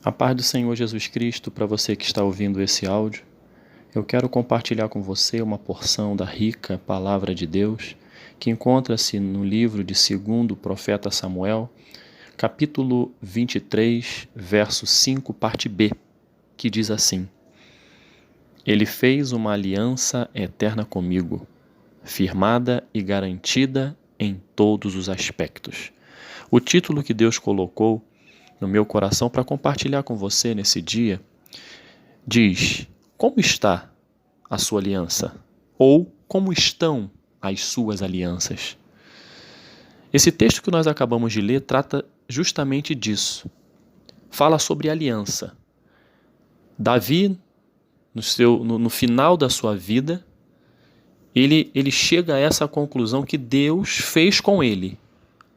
A paz do Senhor Jesus Cristo para você que está ouvindo esse áudio. Eu quero compartilhar com você uma porção da rica palavra de Deus que encontra-se no livro de 2º profeta Samuel, capítulo 23, verso 5, parte B, que diz assim: Ele fez uma aliança eterna comigo, firmada e garantida em todos os aspectos. O título que Deus colocou no meu coração para compartilhar com você nesse dia diz: como está a sua aliança? Ou como estão as suas alianças? Esse texto que nós acabamos de ler trata justamente disso. Fala sobre aliança. Davi, no final da sua vida, ele chega a essa conclusão que Deus fez com ele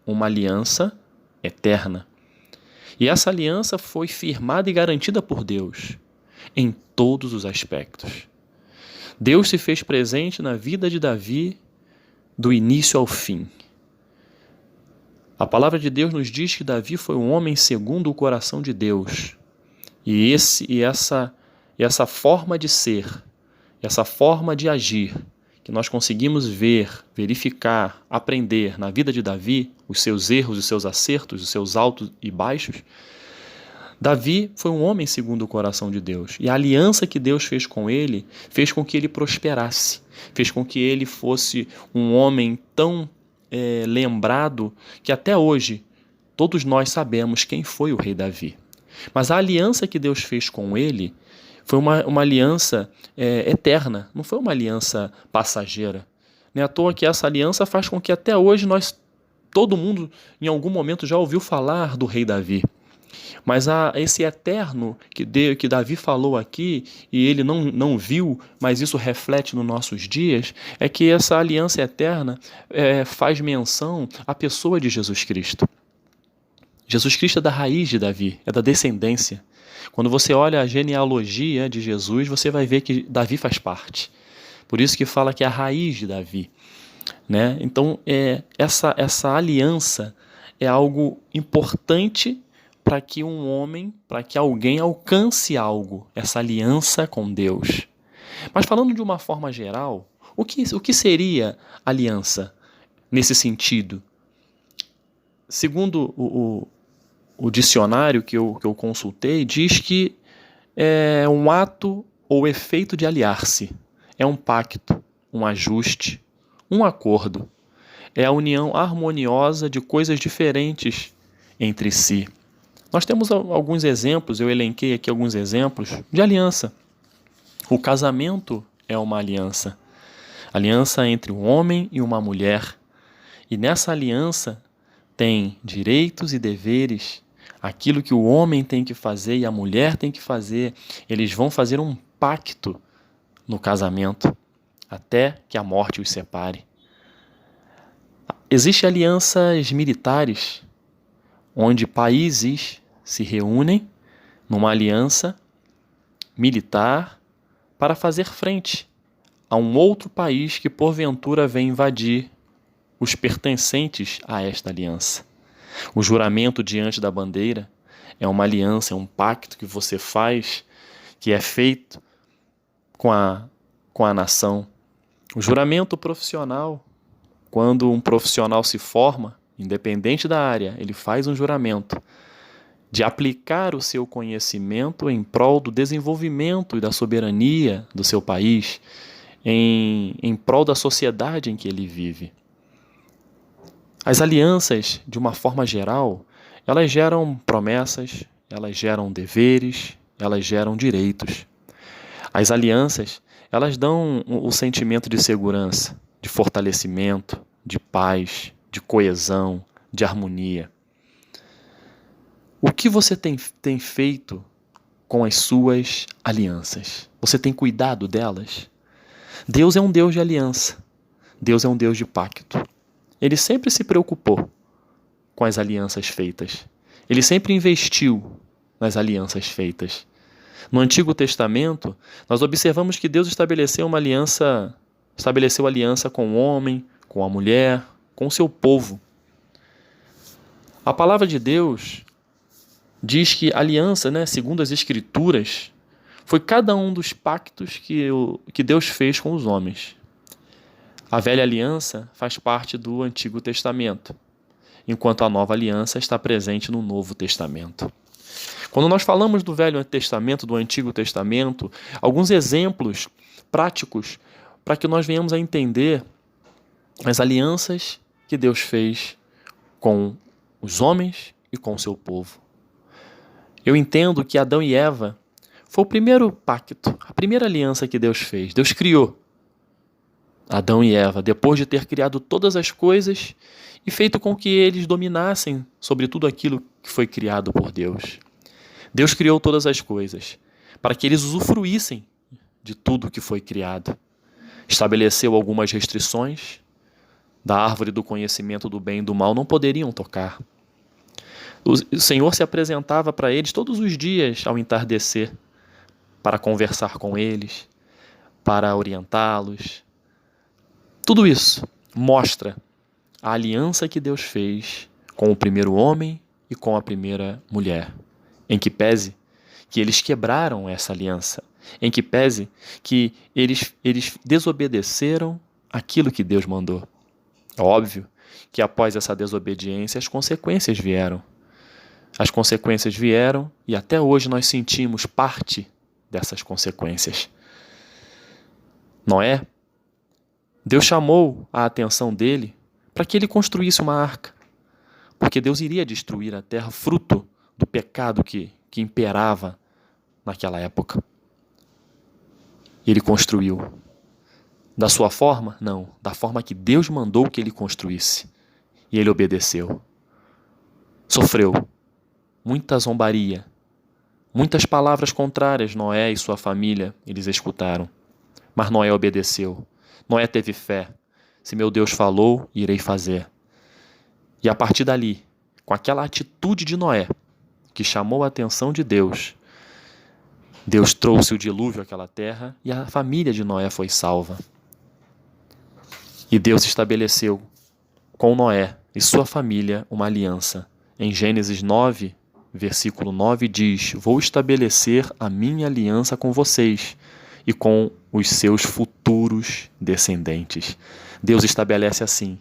uma aliança eterna. E essa aliança foi firmada e garantida por Deus em todos os aspectos. Deus se fez presente na vida de Davi do início ao fim. A palavra de Deus nos diz que Davi foi um homem segundo o coração de Deus. E essa forma de ser, essa forma de agir, que nós conseguimos ver, verificar, aprender na vida de Davi, os seus erros, os seus acertos, os seus altos e baixos. Davi foi um homem segundo o coração de Deus. E a aliança que Deus fez com ele, fez com que ele prosperasse, fez com que ele fosse um homem tão lembrado que até hoje todos nós sabemos quem foi o rei Davi. Mas a aliança que Deus fez com ele foi uma aliança eterna, não foi uma aliança passageira. Não é à toa que essa aliança faz com que até hoje todo mundo em algum momento já ouviu falar do rei Davi. Mas esse eterno que Davi falou aqui, e ele não viu, mas isso reflete nos nossos dias, é que essa aliança eterna faz menção à pessoa de Jesus Cristo. Jesus Cristo é da raiz de Davi, é da descendência. Quando você olha a genealogia de Jesus, você vai ver que Davi faz parte. Por isso que fala que é a raiz de Davi, né? Então, essa aliança é algo importante para que um homem, para que alguém alcance algo, essa aliança com Deus. Mas falando de uma forma geral, o que seria aliança nesse sentido? Segundo o dicionário que eu consultei, diz que é um ato ou efeito de aliar-se. É um pacto, um ajuste, um acordo. É a união harmoniosa de coisas diferentes entre si. Nós temos alguns exemplos, eu elenquei aqui alguns exemplos de aliança. O casamento é uma aliança. Aliança entre um homem e uma mulher. E nessa aliança tem direitos e deveres. Aquilo que o homem tem que fazer e a mulher tem que fazer. Eles vão fazer um pacto no casamento, até que a morte os separe. Existem alianças militares, onde países se reúnem numa aliança militar para fazer frente a um outro país que porventura vem invadir os pertencentes a esta aliança. O juramento diante da bandeira é uma aliança, é um pacto que você faz, que é feito com a nação. O juramento profissional, quando um profissional se forma, independente da área, ele faz um juramento de aplicar o seu conhecimento em prol do desenvolvimento e da soberania do seu país, em prol da sociedade em que ele vive. As alianças, de uma forma geral, elas geram promessas, elas geram deveres, elas geram direitos. As alianças, elas dão o sentimento de segurança, de fortalecimento, de paz, de coesão, de harmonia. O que você tem feito com as suas alianças? Você tem cuidado delas? Deus é um Deus de aliança. Deus é um Deus de pacto. Ele sempre se preocupou com as alianças feitas. Ele sempre investiu nas alianças feitas. No Antigo Testamento, nós observamos que Deus estabeleceu aliança com o homem, com a mulher, com o seu povo. A palavra de Deus diz que aliança, né, segundo as Escrituras, foi cada um dos pactos que Deus fez com os homens. A velha aliança faz parte do Antigo Testamento, enquanto a nova aliança está presente no Novo Testamento. Quando nós falamos do Velho Testamento, do Antigo Testamento, alguns exemplos práticos para que nós venhamos a entender as alianças que Deus fez com os homens e com o seu povo. Eu entendo que Adão e Eva foi o primeiro pacto, a primeira aliança que Deus fez. Deus criou Adão e Eva, depois de ter criado todas as coisas e feito com que eles dominassem sobre tudo aquilo que foi criado por Deus. Deus criou todas as coisas para que eles usufruíssem de tudo que foi criado. Estabeleceu algumas restrições. Da árvore do conhecimento do bem e do mal não poderiam tocar. O Senhor se apresentava para eles todos os dias ao entardecer, para conversar com eles, para orientá-los. Tudo isso mostra a aliança que Deus fez com o primeiro homem e com a primeira mulher, em que pese que eles quebraram essa aliança, em que pese que eles desobedeceram aquilo que Deus mandou. É óbvio que após essa desobediência as consequências vieram. As consequências vieram e até hoje nós sentimos parte dessas consequências. Noé, Deus chamou a atenção dele para que ele construísse uma arca, porque Deus iria destruir a terra fruto do pecado que imperava naquela época. E ele construiu. Da sua forma? Não. Da forma que Deus mandou que ele construísse. E ele obedeceu. Sofreu muita zombaria. Muitas palavras contrárias Noé e sua família eles escutaram. Mas Noé obedeceu. Noé teve fé. Se meu Deus falou, irei fazer. E a partir dali, com aquela atitude de Noé, que chamou a atenção de Deus, Deus trouxe o dilúvio àquela terra e a família de Noé foi salva. E Deus estabeleceu com Noé e sua família uma aliança. Em Gênesis 9, versículo 9 diz: vou estabelecer a minha aliança com vocês e com os seus futuros descendentes. Deus estabelece assim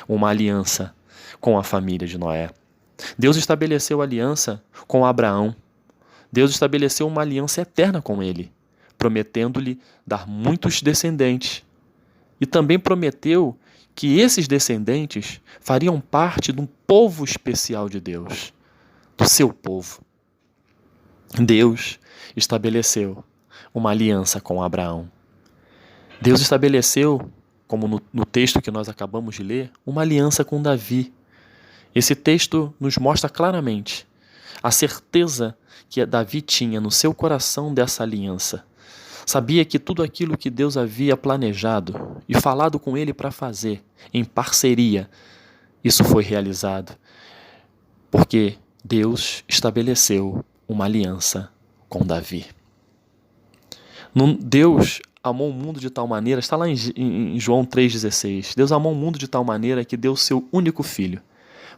uma aliança com a família de Noé. Deus estabeleceu aliança com Abraão. Deus estabeleceu uma aliança eterna com ele, prometendo-lhe dar muitos descendentes. E também prometeu que esses descendentes fariam parte de um povo especial de Deus, do seu povo. Deus estabeleceu uma aliança com Abraão. Deus estabeleceu, como no texto que nós acabamos de ler, uma aliança com Davi. Esse texto nos mostra claramente a certeza que Davi tinha no seu coração dessa aliança. Sabia que tudo aquilo que Deus havia planejado e falado com ele para fazer, em parceria, isso foi realizado. Porque Deus estabeleceu uma aliança com Davi. Deus amou o mundo de tal maneira, está lá em João 3,16, Deus amou o mundo de tal maneira que deu o seu único filho,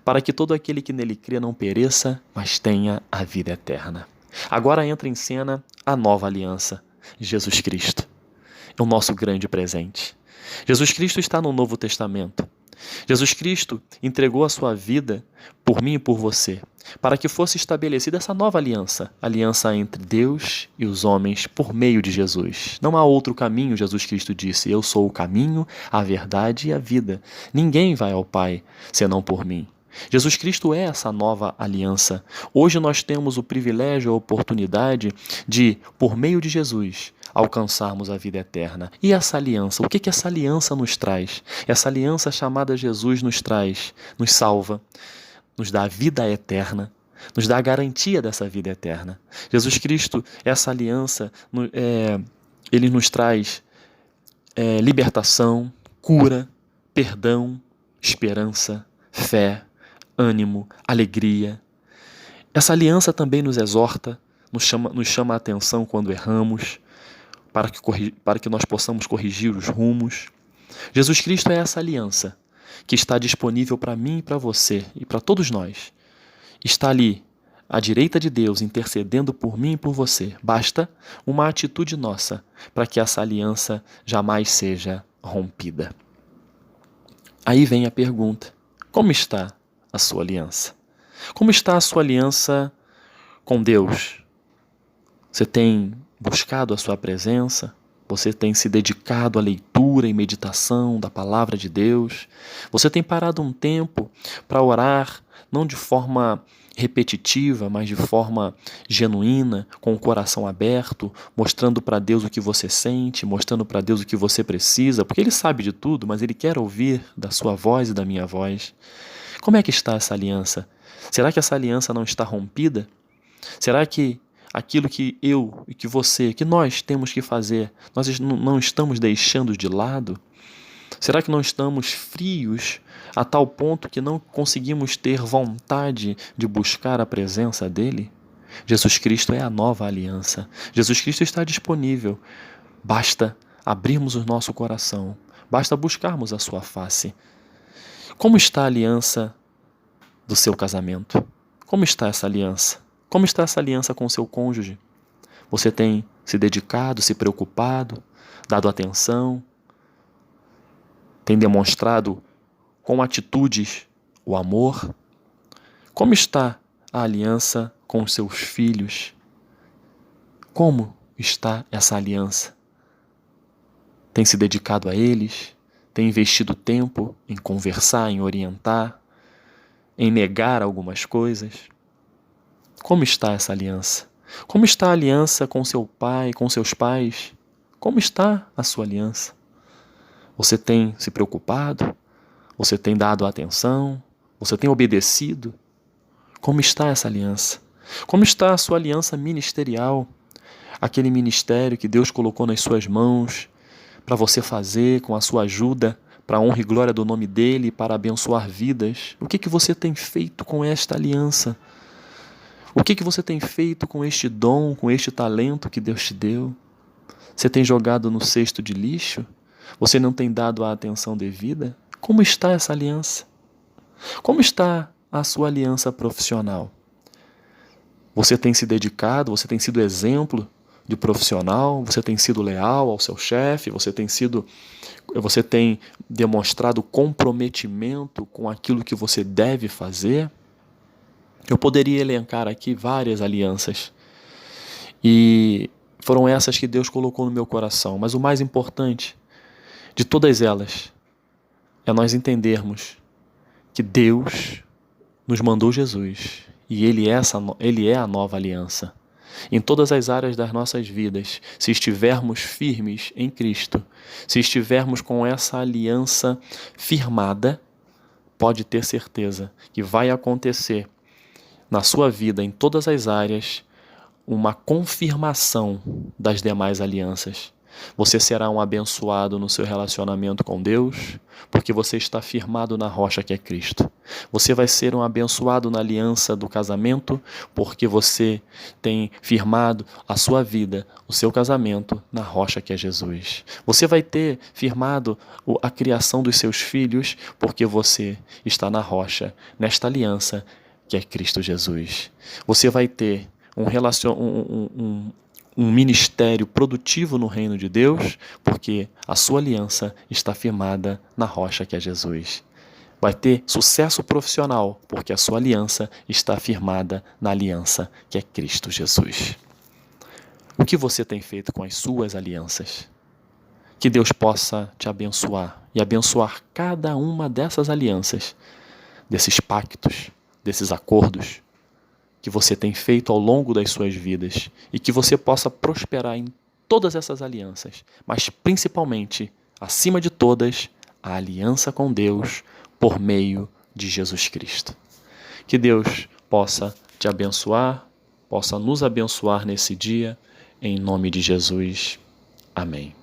para que todo aquele que nele crê não pereça, mas tenha a vida eterna. Agora entra em cena a nova aliança, Jesus Cristo. É o nosso grande presente. Jesus Cristo está no Novo Testamento. Jesus Cristo entregou a sua vida por mim e por você, para que fosse estabelecida essa nova aliança, aliança entre Deus e os homens por meio de Jesus. Não há outro caminho, Jesus Cristo disse, eu sou o caminho, a verdade e a vida. Ninguém vai ao Pai senão por mim. Jesus Cristo é essa nova aliança. Hoje nós temos o privilégio, a oportunidade de, por meio de Jesus, alcançarmos a vida eterna. E essa aliança? O que essa aliança nos traz? Essa aliança chamada Jesus nos traz, nos salva, nos dá a vida eterna, nos dá a garantia dessa vida eterna. Jesus Cristo, essa aliança, ele nos traz libertação, cura, perdão, esperança, fé, ânimo, alegria. Essa aliança também nos exorta, nos chama a atenção quando erramos, para que nós possamos corrigir os rumos. Jesus Cristo é essa aliança que está disponível para mim e para você e para todos nós. Está ali à direita de Deus, intercedendo por mim e por você. Basta uma atitude nossa para que essa aliança jamais seja rompida. Aí vem a pergunta: como está a sua aliança? Como está a sua aliança com Deus? Você tem buscado a sua presença? Você tem se dedicado à leitura e meditação da palavra de Deus? Você tem parado um tempo para orar, não de forma repetitiva, mas de forma genuína, com o coração aberto, mostrando para Deus o que você sente, mostrando para Deus o que você precisa, porque Ele sabe de tudo, mas Ele quer ouvir da sua voz e da minha voz. Como é que está essa aliança? Será que essa aliança não está rompida? Será que aquilo que eu e que você, que nós temos que fazer, nós não estamos deixando de lado? Será que não estamos frios a tal ponto que não conseguimos ter vontade de buscar a presença dEle? Jesus Cristo é a nova aliança. Jesus Cristo está disponível. Basta abrirmos o nosso coração. Basta buscarmos a sua face. Como está a aliança do seu casamento? Como está essa aliança? Como está essa aliança com o seu cônjuge? Você tem se dedicado, se preocupado, dado atenção? Tem demonstrado com atitudes o amor? Como está a aliança com os seus filhos? Como está essa aliança? Tem se dedicado a eles? Tem investido tempo em conversar, em orientar, em negar algumas coisas? Como está essa aliança? Como está a aliança com seu pai, com seus pais? Como está a sua aliança? Você tem se preocupado? Você tem dado atenção? Você tem obedecido? Como está essa aliança? Como está a sua aliança ministerial? Aquele ministério que Deus colocou nas suas mãos para você fazer com a sua ajuda, para a honra e glória do nome dEle, para abençoar vidas. O que você tem feito com esta aliança? O que você tem feito com este dom, com este talento que Deus te deu? Você tem jogado no cesto de lixo? Você não tem dado a atenção devida? Como está essa aliança? Como está a sua aliança profissional? Você tem se dedicado, você tem sido exemplo de profissional, você tem sido leal ao seu chefe, você tem demonstrado comprometimento com aquilo que você deve fazer? Eu poderia elencar aqui várias alianças e foram essas que Deus colocou no meu coração, mas o mais importante de todas elas é nós entendermos que Deus nos mandou Jesus e Ele é a nova aliança. Em todas as áreas das nossas vidas, se estivermos firmes em Cristo, se estivermos com essa aliança firmada, pode ter certeza que vai acontecer na sua vida, em todas as áreas, uma confirmação das demais alianças. Você será um abençoado no seu relacionamento com Deus, porque você está firmado na rocha que é Cristo. Você vai ser um abençoado na aliança do casamento, porque você tem firmado a sua vida, o seu casamento, na rocha que é Jesus. Você vai ter firmado a criação dos seus filhos, porque você está na rocha, nesta aliança que é Cristo Jesus. Você vai ter um ministério produtivo no reino de Deus, porque a sua aliança está firmada na rocha que é Jesus. Vai ter sucesso profissional, porque a sua aliança está firmada na aliança que é Cristo Jesus. O que você tem feito com as suas alianças? Que Deus possa te abençoar e abençoar cada uma dessas alianças, desses pactos, desses acordos que você tem feito ao longo das suas vidas e que você possa prosperar em todas essas alianças, mas principalmente, acima de todas, a aliança com Deus por meio de Jesus Cristo. Que Deus possa te abençoar, possa nos abençoar nesse dia, em nome de Jesus. Amém.